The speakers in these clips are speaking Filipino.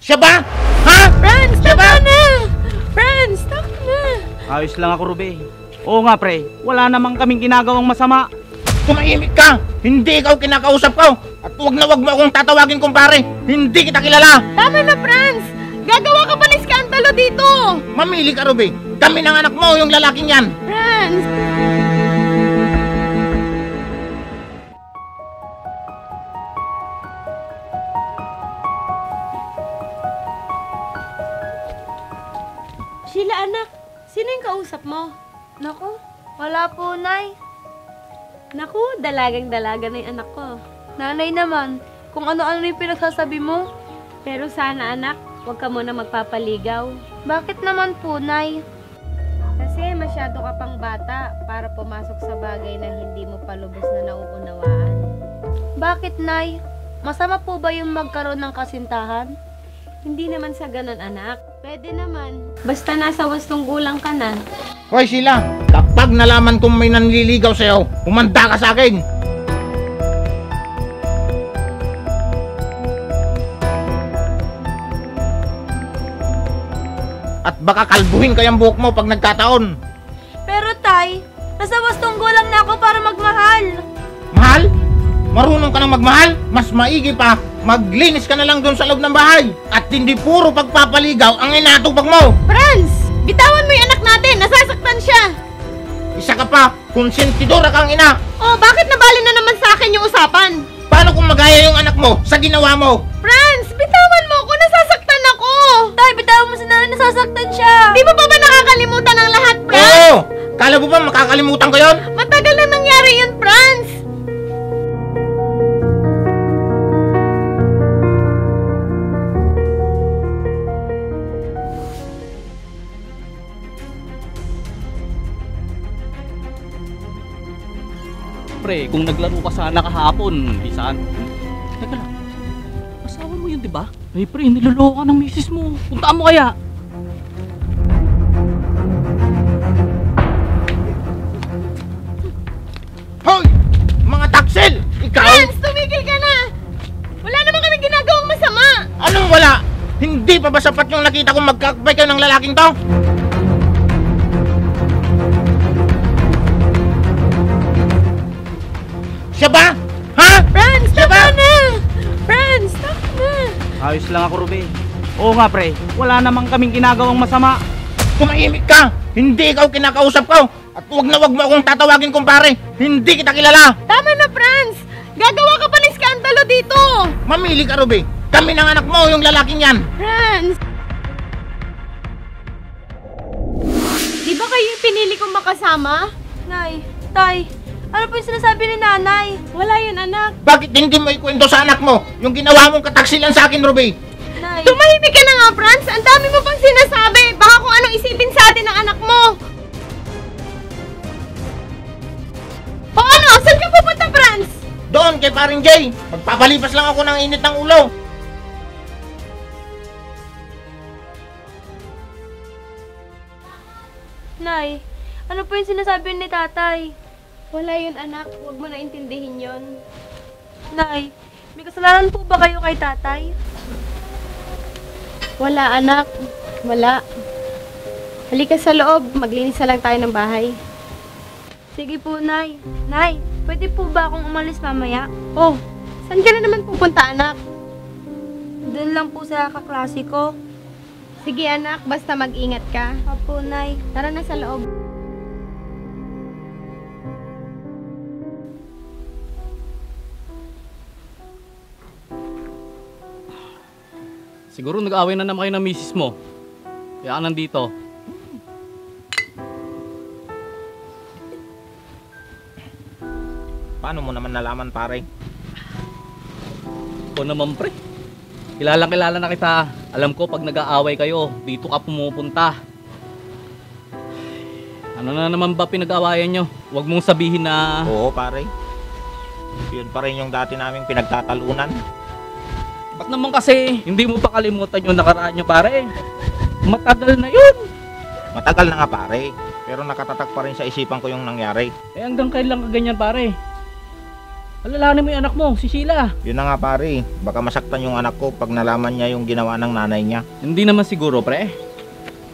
Siya ba? Ha? Franz, Siya ba? tama na! Franz, tama na! Ayos lang ako, Ruby. Oo nga, pre. Wala namang kaming ginagawang masama. Tumahimik ka! Hindi ikaw kinakausap ko! At wag na wag mo akong tatawagin kumpare! Hindi kita kilala! Tama na, Franz! Gagawa ka pa ng skandalo dito! Mamili ka, Ruby! Kami ng anak mo, yung lalaking yan! Franz! Sheila, anak, sino yung kausap mo? Naku, wala po, Nay. Naku, dalagang-dalaga na yung anak ko. Nanay naman, kung ano-ano yung pinagsasabi mo. Pero sana, anak, huwag ka muna magpapaligaw. Bakit naman po, Nay? Kasi masyado ka pang bata para pumasok sa bagay na hindi mo pa lubos na nauunawaan. Bakit, Nay? Masama po ba yung magkaroon ng kasintahan? Hindi naman sa ganun, anak. Pwede naman. Basta nasa wastong gulang ka na. Hoy, Sheila! Kapag nalaman kong may nanliligaw sa'yo, humanda ka sa akin! At baka kalbuhin kayang buhok mo pag nagkataon. Pero, Tay, nasa wastong gulang na ako para magmahal. Mahal? Marunong ka nang magmahal? Mas maigi pa, maglinis ka na lang doon sa loob ng bahay. At hindi puro pagpapaligaw ang inatupag mo. Franz! Bitawan mo yung anak natin! Nasasaktan siya! Isa ka pa, konsentidora kang ina. Oh, bakit nabali na naman sa akin yung usapan? Paano kung magaya yung anak mo sa ginawa mo? Franz! Bitawan mo ako! Nasasaktan ako! Tay, bitawan mo si Nanay, nasasaktan siya. Di mo pa ba nakakalimutan ang lahat, Franz? Oo! Kala mo ba makakalimutan ko yon? Matagal na nangyari yun, Franz! Pre, kung naglaro ka sana kahapon, di saan? Teka lang. Asawa mo yun, di ba? Ay, pre, niloloko ka ng misis mo. Puntaan mo kaya? Hoy! Mga taksil! Ikaw! Franz! Tumigil ka na! Wala naman kami ginagawang masama! Anong wala? Hindi pa ba sapat yung nakita kong magkakbay kayo ng lalaking to? Siya ba? Ha? Franz! Siya ba? Tama na! Franz! Tama na! Ayos lang ako, Ruby. Oo nga, pre. Wala namang kaming ginagawang masama. Tumahimik ka! Hindi ikaw kinakausap ko! At wag na wag mo akong tatawagin kumpare! Hindi kita kilala! Tama na, Franz! Gagawa ka pa ng skandalo dito! Mamili ka, Ruby! Kami ng anak mo, yung lalaking yan! Franz! Di ba kayo yung pinili kong makasama? Nay, Tay, ano po yung sinasabi ni Nanay? Wala yun, anak. Bakit hindi mo ikwento sa anak mo yung ginawa mong kataksilan sa akin, Ruby? Nay, Tumahimik ka na nga, Franz! Ang dami mo pang sinasabi! Baka kung anong isipin sa atin ng anak mo! O ano? Saan ka pupunta, Franz? Doon kay paring Jay! Magpapalipas lang ako ng init ng ulo! Nay, ano po yung sinasabi ni Tatay? Wala yun, anak. Huwag mo na intindihin yun. Nay, may kasalanan po ba kayo kay Tatay? Wala, anak. Wala. Halika sa loob. Maglinis na lang tayo ng bahay. Sige po, Nay. Nay, pwede po ba akong umalis mamaya? Oh, saan ka na naman pupunta, anak? Doon lang po sa kaklase ko. Sige, anak. Basta mag-ingat ka. Opo, Nay. Tara na sa loob. Siguro nag-away na naman kayo ng misis mo. Kaya ka nandito. Paano mo naman nalaman, pare? Ito naman, pre. Kilala na kita. Alam ko pag nag-aaway kayo, dito ka pumupunta. Ano na naman ba pinag-aawayan nyo? Huwag mong sabihin na... Oo, pare. Yun pa rin yung dati naming pinagtatalunan. Ba't naman kasi hindi mo pa kalimutan yung nakaraan nyo, pare? Matagal na yun. Matagal na nga, pare. Pero nakatatak pa rin sa isipan ko yung nangyari. Eh hanggang kailan ka ganyan, pare? Alalahanin mo yung anak mo, si Sheila. Yun na nga pare, baka masaktan yung anak ko pag nalaman niya yung ginawa ng nanay niya. Hindi naman siguro, pre.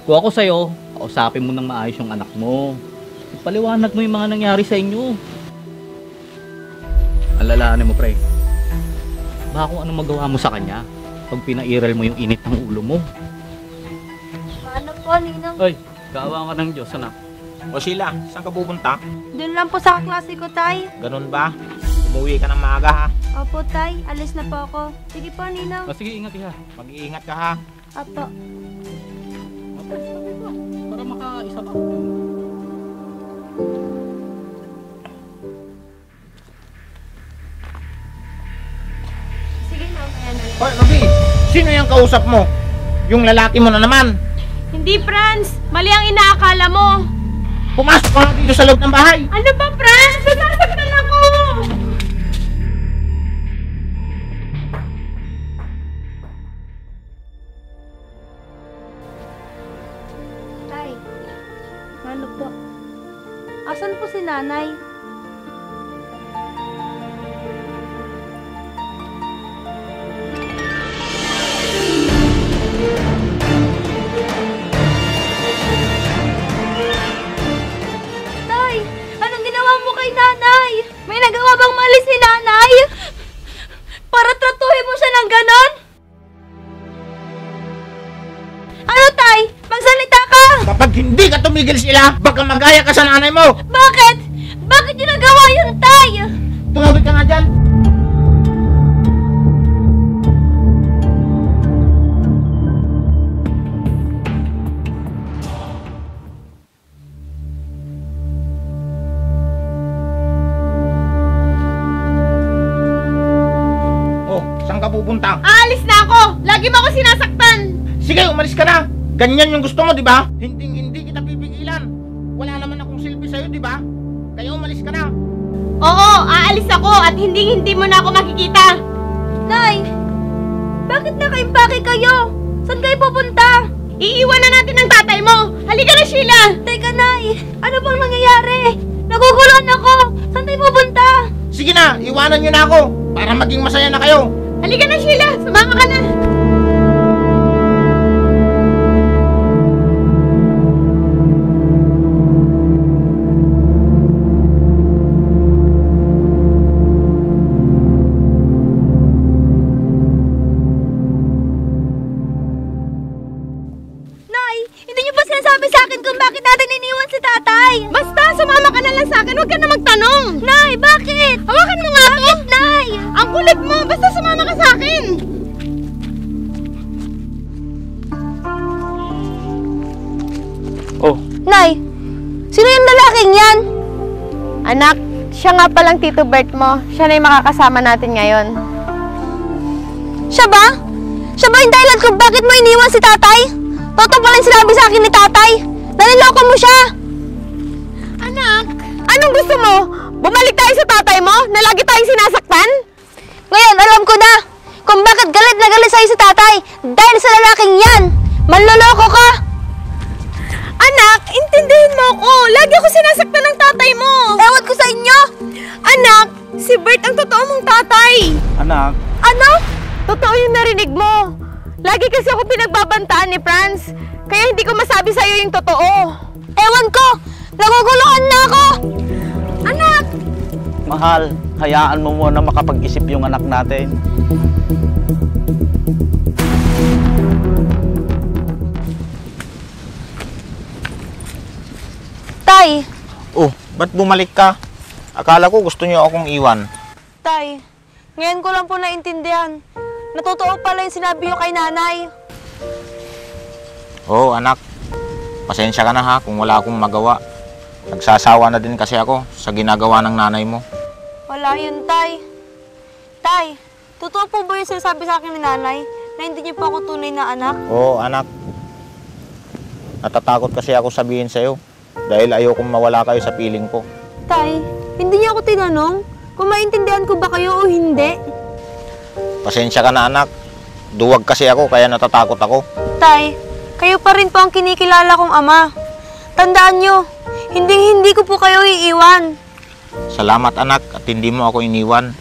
Kung ako sa'yo, kausapin mo ng maayos yung anak mo. Paliwanag mo yung mga nangyari sa inyo. Alalahanin mo, pre. Baka kung anong magawa mo sa kanya pag pinairal mo yung init ng ulo mo. Paano po, Ninang? Ay, kaawa ka ng Diyos, anak. O Sheila, saan ka pupunta? Doon lang po sa kaklase ko, Tay. Ganun ba? Umuwi ka ng maaga ha? Opo, Tay. Alis na po ako. Sige po, Ninang. O sige, ingat iha. Mag-iingat ka ha? Opo. Para makaisa ka. Sige, mamaya na lang. Hoy, Mabi! Sino yung kausap mo? Yung lalaki mo na naman. Hindi, Franz. Mali ang inaakala mo. Pumasok ka nga dito sa loob ng bahay. Ano ba, Franz? Nasasaktan ako! Tay. Ano po? Asan po si nanay? Tay! Anong ginawa mo kay nanay? May nagawa bang mali si nanay? Para tratuhin mo siya ng ganon? Ano, Tay? Magsalita ka! Kapag hindi ka tumigil sila, baka magaya ka sa nanay mo. Bakit? Bakit niyo nagawa yun, Tay? Tumawid ka nga dyan. Oh, saan ka pupunta? Aalis na ako! Lagi mo ako sinasaktan! Sige, umalis ka na. Ganyan yung gusto mo, di ba? Hindi kita pipigilan. Wala naman akong silbi sa'yo, di ba? Kaya umalis ka na. Oo, aalis ako at hindi mo na ako makikita. Nay! Bakit nakaimpake kayo? Saan kayo pupunta? Iiwan na natin ang tatay mo. Halika na, Sheila! Teka, Nay! Ano bang nangyayari? Naguguluhan ako! Saan tayo pupunta? Sige na, iwanan nyo na ako para maging masaya na kayo. Halika na, Sheila! Sumama ka na! Nay! Hindi niyo ba sinasabi sa akin kung bakit natin iniwan si tatay? Basta, sumama ka na lang sa akin. Huwag ka na magtanong. Nay! Bakit? Hawakan mo nga ako. Bakit, Nay? Ang kulit mo. Basta sumama ka sa akin. Oh, Nay! Sino yung lalaking yan? Anak, siya nga palang Tito Bert mo. Siya na yung makakasama natin ngayon. Siya ba? Siya ba yung dahilan kung bakit mo iniwan si tatay? Totoo pala yung sinabi sa akin ni tatay. Naliloko mo siya. Anak, anong gusto mo? Bumalik tayo sa tatay mo na lagi tayong sinasaktan? Ngayon, alam ko na kung bakit galit na galit sa'yo si tatay. Dahil sa lalaking yan. Manloloko ka. Anak, intindihin mo ako. Lagi ako sinasaktan ng tatay mo. Ewan ko sa inyo. Anak, si Bert ang totoo mong tatay. anak. Ano? Totoo yung narinig mo. Lagi kasi ako pinagbabantaan ni Franz. Kaya hindi ko masabi sa'yo yung totoo. Ewan ko. Naguguluhan na ako. Anak! Mahal, hayaan mo muna makapag-isip yung anak natin. Tay. Oh, ba't bumalik ka? Akala ko gusto niyo akong iwan. Tay. Ngayon ko lang po naintindihan. Natotoo pala yung sinabi niyo kay nanay. Oo, anak. Pasensya ka na ha kung wala akong magawa. Nagsasawa na din kasi ako sa ginagawa ng nanay mo. Wala yun, Tay. Tay, totoo po ba yung sinasabi sa akin ni nanay na hindi niyo po ako tunay na anak? Oo, anak. Natatakot kasi ako sabihin sa'yo dahil ayokong mawala kayo sa piling ko. Tay, hindi niyo ako tinanong kung maintindihan ko ba kayo o hindi. Pasensya ka na, anak. Duwag kasi ako kaya natatakot ako. Tay, kayo pa rin po ang kinikilala kong ama. Tandaan niyo, hindi ko po kayo iiwan. Salamat anak at hindi mo ako iniwan.